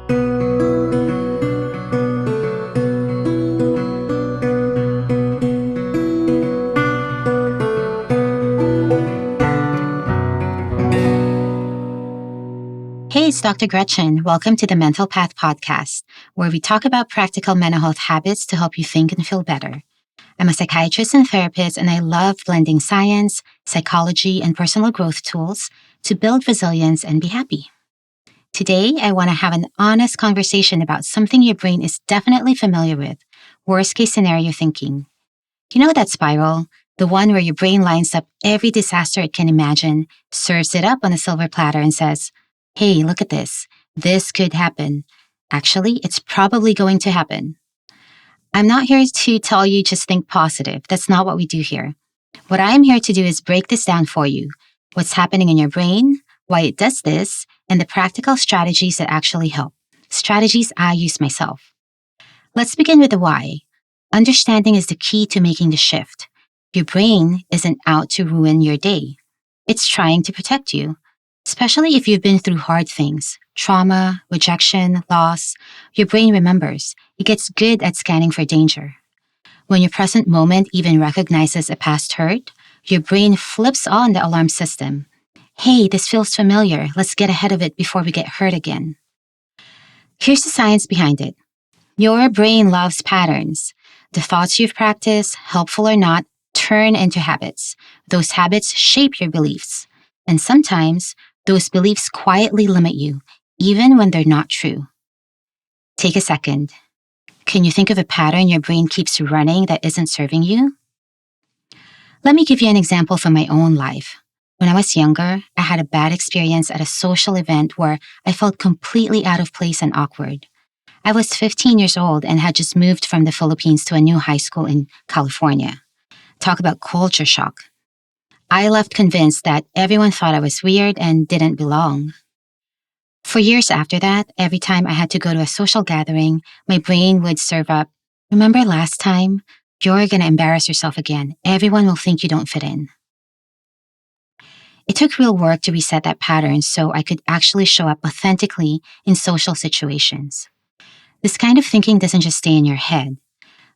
Hey, it's Dr. Gretchen. Welcome to the Mental Path Podcast, where we talk about practical mental health habits to help you think and feel better. I'm a psychiatrist and therapist, and I love blending science, psychology, and personal growth tools to build resilience and be happy. Today, I want to have an honest conversation about something your brain is definitely familiar with: worst case scenario thinking. You know that spiral? The one where your brain lines up every disaster it can imagine, serves it up on a silver platter, and says, "Hey, look at this. This could happen. Actually, it's probably going to happen." I'm not here to tell you just think positive. That's not what we do here. What I am here to do is break this down for you: what's happening in your brain, why it does this, and the practical strategies that actually help. Strategies I use myself. Let's begin with the why. Understanding is the key to making the shift. Your brain isn't out to ruin your day. It's trying to protect you, especially if you've been through hard things: trauma, rejection, loss. Your brain remembers. It gets good at scanning for danger. When your present moment even recognizes a past hurt, your brain flips on the alarm system. "Hey, this feels familiar. Let's get ahead of it before we get hurt again." Here's the science behind it. Your brain loves patterns. The thoughts you've practiced, helpful or not, turn into habits. Those habits shape your beliefs. And sometimes, those beliefs quietly limit you, even when they're not true. Take a second. Can you think of a pattern your brain keeps running that isn't serving you? Let me give you an example from my own life. When I was younger, I had a bad experience at a social event where I felt completely out of place and awkward. I was 15 years old and had just moved from the Philippines to a new high school in California. Talk about culture shock. I left convinced that everyone thought I was weird and didn't belong. For years after that, every time I had to go to a social gathering, my brain would serve up, "Remember last time? You're going to embarrass yourself again. Everyone will think you don't fit in." It took real work to reset that pattern so I could actually show up authentically in social situations. This kind of thinking doesn't just stay in your head.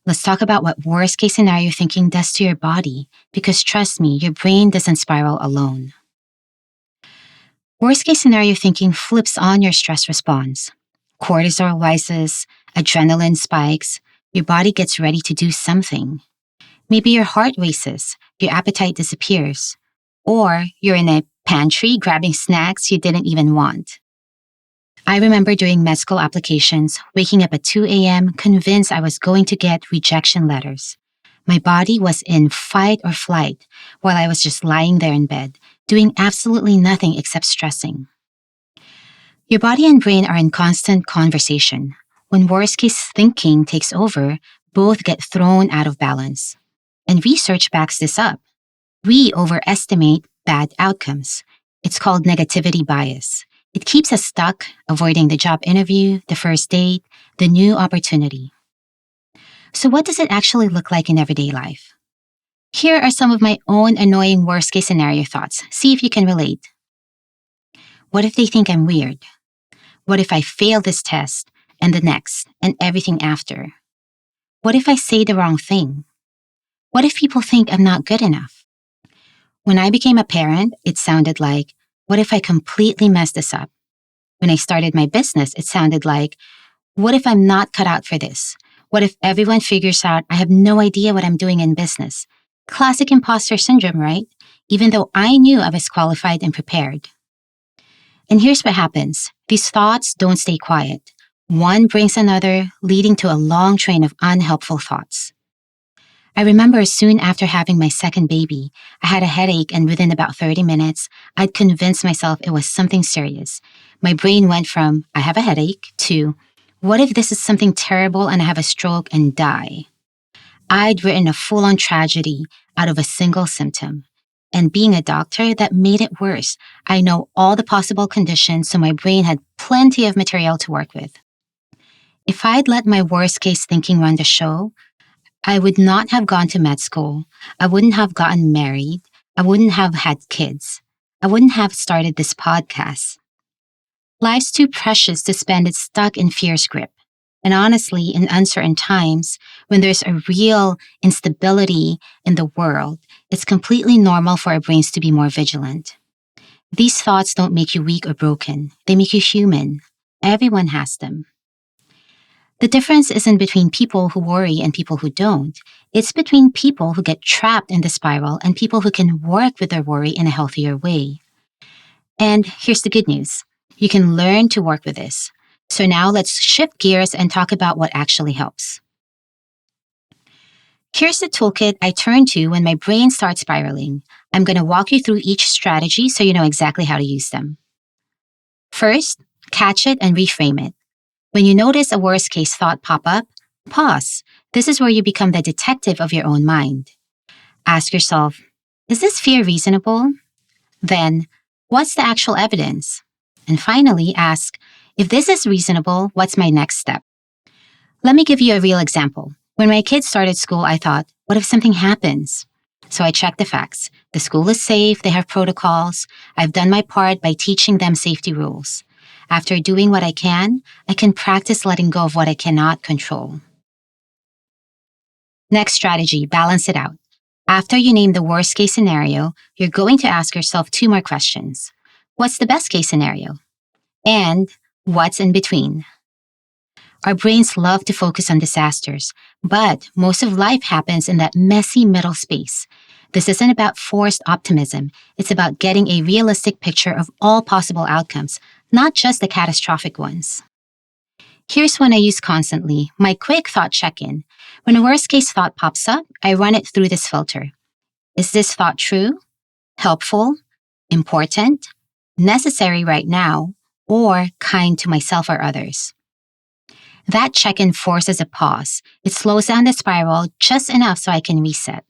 Let's talk about what worst case scenario thinking does to your body, because trust me, your brain doesn't spiral alone. Worst case scenario thinking flips on your stress response. Cortisol rises, adrenaline spikes, your body gets ready to do something. Maybe your heart races, your appetite disappears, or you're in a pantry grabbing snacks you didn't even want. I remember doing med school applications, waking up at 2 a.m., convinced I was going to get rejection letters. My body was in fight or flight while I was just lying there in bed, doing absolutely nothing except stressing. Your body and brain are in constant conversation. When worst case thinking takes over, both get thrown out of balance. And research backs this up. We overestimate bad outcomes. It's called negativity bias. It keeps us stuck, avoiding the job interview, the first date, the new opportunity. So what does it actually look like in everyday life? Here are some of my own annoying worst case scenario thoughts. See if you can relate. What if they think I'm weird? What if I fail this test and the next and everything after? What if I say the wrong thing? What if people think I'm not good enough? When I became a parent, it sounded like, what if I completely mess this up? When I started my business, it sounded like, what if I'm not cut out for this? What if everyone figures out I have no idea what I'm doing in business? Classic imposter syndrome, right? Even though I knew I was qualified and prepared. And here's what happens. These thoughts don't stay quiet. One brings another, leading to a long train of unhelpful thoughts. I remember soon after having my second baby, I had a headache, and within about 30 minutes, I'd convinced myself it was something serious. My brain went from, "I have a headache," to, "What if this is something terrible and I have a stroke and die?" I'd written a full-on tragedy out of a single symptom. And being a doctor, that made it worse. I know all the possible conditions, so my brain had plenty of material to work with. If I'd let my worst case thinking run the show, I would not have gone to med school. I wouldn't have gotten married. I wouldn't have had kids. I wouldn't have started this podcast. Life's too precious to spend it stuck in fear's grip. And honestly, in uncertain times, when there's a real instability in the world, it's completely normal for our brains to be more vigilant. These thoughts don't make you weak or broken, they make you human. Everyone has them. The difference isn't between people who worry and people who don't. It's between people who get trapped in the spiral and people who can work with their worry in a healthier way. And here's the good news. You can learn to work with this. So now let's shift gears and talk about what actually helps. Here's the toolkit I turn to when my brain starts spiraling. I'm going to walk you through each strategy so you know exactly how to use them. First, catch it and reframe it. When you notice a worst case thought pop up, pause. This is where you become the detective of your own mind. Ask yourself, is this fear reasonable? Then, what's the actual evidence? And finally, ask, if this is reasonable, what's my next step? Let me give you a real example. When my kids started school, I thought, what if something happens? So I checked the facts. The school is safe, they have protocols. I've done my part by teaching them safety rules. After doing what I can practice letting go of what I cannot control. Next strategy, balance it out. After you name the worst case scenario, you're going to ask yourself 2 more questions. What's the best case scenario? And what's in between? Our brains love to focus on disasters, but most of life happens in that messy middle space. This isn't about forced optimism. It's about getting a realistic picture of all possible outcomes, not just the catastrophic ones. Here's one I use constantly, my quick thought check-in. When a worst-case thought pops up, I run it through this filter. Is this thought true, helpful, important, necessary right now, or kind to myself or others? That check-in forces a pause. It slows down the spiral just enough so I can reset.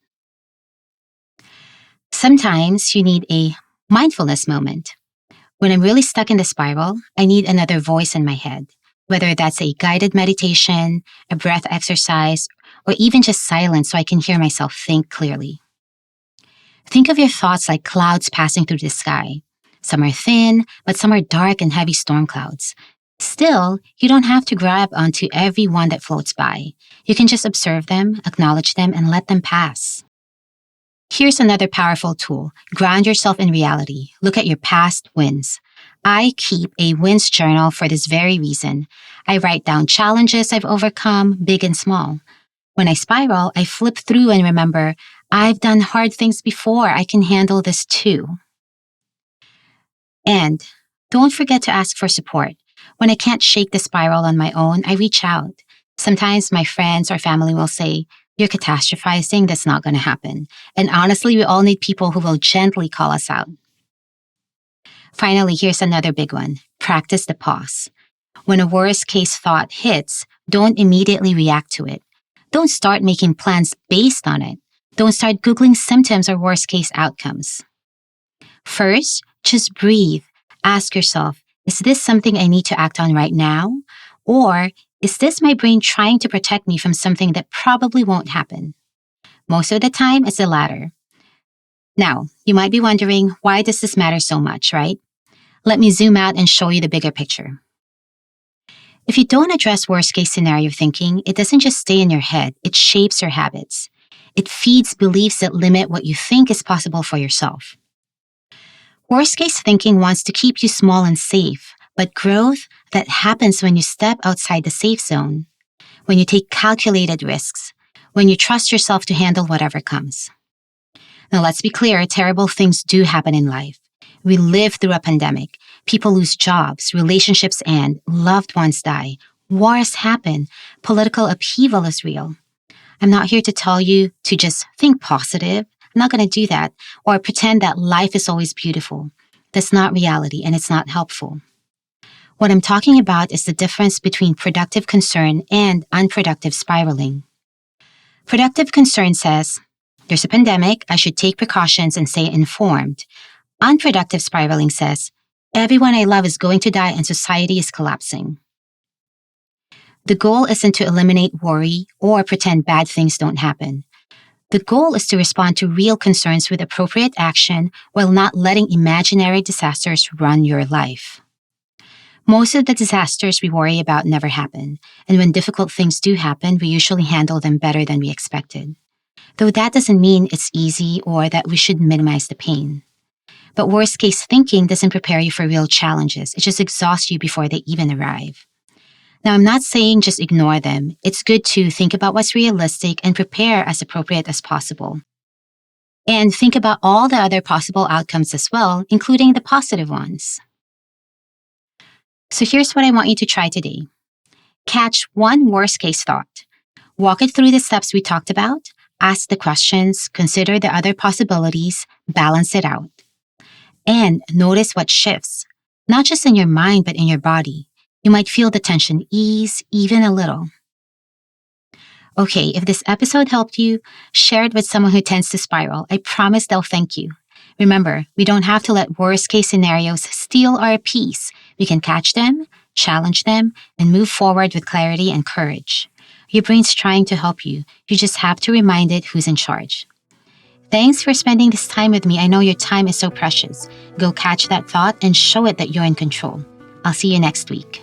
Sometimes you need a mindfulness moment. When I'm really stuck in the spiral, I need another voice in my head, whether that's a guided meditation, a breath exercise, or even just silence so I can hear myself think clearly. Think of your thoughts like clouds passing through the sky. Some are thin, but some are dark and heavy storm clouds. Still, you don't have to grab onto every one that floats by. You can just observe them, acknowledge them, and let them pass. Here's another powerful tool. Ground yourself in reality. Look at your past wins. I keep a wins journal for this very reason. I write down challenges I've overcome, big and small. When I spiral, I flip through and remember, I've done hard things before. I can handle this too. And don't forget to ask for support. When I can't shake the spiral on my own, I reach out. Sometimes my friends or family will say, you're catastrophizing, that's not going to happen. And honestly, we all need people who will gently call us out. Finally, here's another big one. Practice the pause. When a worst case thought hits, don't immediately react to it. Don't start making plans based on it. Don't start Googling symptoms or worst case outcomes. First, just breathe. Ask yourself, is this something I need to act on right now? Or is this my brain trying to protect me from something that probably won't happen? Most of the time, it's the latter. Now, you might be wondering, why does this matter so much, right? Let me zoom out and show you the bigger picture. If you don't address worst-case scenario thinking, it doesn't just stay in your head, it shapes your habits. It feeds beliefs that limit what you think is possible for yourself. Worst-case thinking wants to keep you small and safe, but growth that happens when you step outside the safe zone, when you take calculated risks, when you trust yourself to handle whatever comes. Now, let's be clear, terrible things do happen in life. We live through a pandemic. People lose jobs, relationships end, loved ones die, wars happen, political upheaval is real. I'm not here to tell you to just think positive. I'm not going to do that, or pretend that life is always beautiful. That's not reality, and it's not helpful. What I'm talking about is the difference between productive concern and unproductive spiraling. Productive concern says, there's a pandemic, I should take precautions and stay informed. Unproductive spiraling says, everyone I love is going to die and society is collapsing. The goal isn't to eliminate worry or pretend bad things don't happen. The goal is to respond to real concerns with appropriate action while not letting imaginary disasters run your life. Most of the disasters we worry about never happen, and when difficult things do happen, we usually handle them better than we expected. Though that doesn't mean it's easy or that we should minimize the pain. But worst case thinking doesn't prepare you for real challenges, it just exhausts you before they even arrive. Now, I'm not saying just ignore them. It's good to think about what's realistic and prepare as appropriate as possible. And think about all the other possible outcomes as well, including the positive ones. So here's what I want you to try today. Catch one worst case thought. Walk it through the steps we talked about, ask the questions, consider the other possibilities, balance it out. And notice what shifts, not just in your mind, but in your body. You might feel the tension ease even a little. Okay, if this episode helped you, share it with someone who tends to spiral. I promise they'll thank you. Remember, we don't have to let worst case scenarios steal our peace. We can catch them, challenge them, and move forward with clarity and courage. Your brain's trying to help you. You just have to remind it who's in charge. Thanks for spending this time with me. I know your time is so precious. Go catch that thought and show it that you're in control. I'll see you next week.